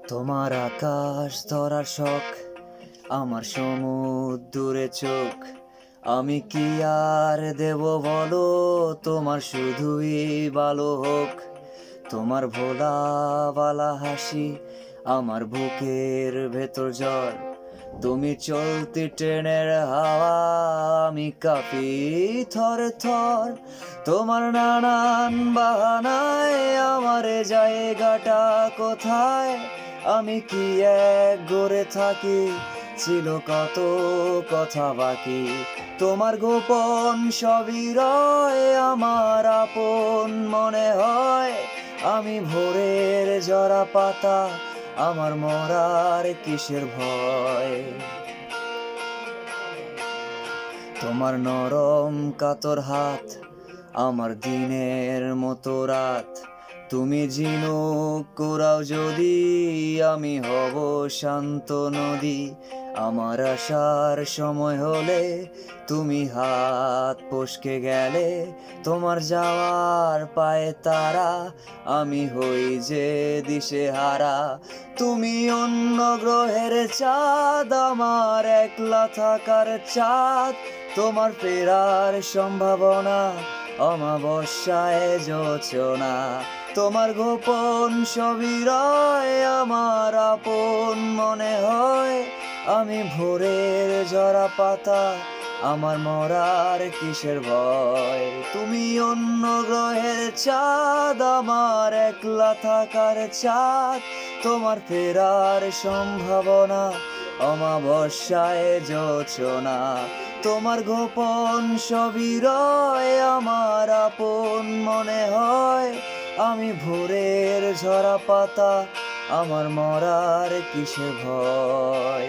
তোমার আকাশ ধরার শখ, আমার সমুদ্রে চোখ। আমি কি আর দেব বলো, তোমার শুধুই ভালো হোক। তোমার ভোলা বালা হাসি আমার বুকের ভেতর জ্বর। তুমি চলতি ট্রেনের হাওয়া, আমি কাঁপি থর থর। তোমার নানান বাহানায় আমার জায়গাটা কোথায়? আমি কি এক গড়ে থাকি, ছিল কত কথা বাকি। তোমার গোপন সবই রয়, আমার আপন মনে হয়। আমি ভোরের জরা পাতা, আমার মরার কিসের ভয়। তোমার নরম কাতর হাত আমার দিনের মতো রাত। তুমি ঝিনুক কুড়াও যদি, আমি হব শান্ত নদী। আমার আসার সময় হলে তুমি হাত ফসকে গেলে। তোমার যাওয়ার পায়ে তারা, আমি হই যে দিশেহারা। তুমি অন্য গ্রহের চাঁদ, আমার একলা থাকার চাঁদ। তোমার ফেরার সম্ভাবনা অমাবস্যায় জোছনা। তোমার গোপন সবই রয়, আমার আপন মনে হয়। আমি ভোরের জরা পাতা, আমার মরার কিসের ভয়। তুমি অন্য গ্রহের চাঁদ, আমার একলা থাকার চাঁদ। তোমার ফেরার সম্ভাবনা অমাবস্যায় জোছনা। তোমার গোপন সবই রয়, আমার আপন মনে হয়। আমি ভোরের ঝরা পাতা, আমার মরার কিসের ভয়।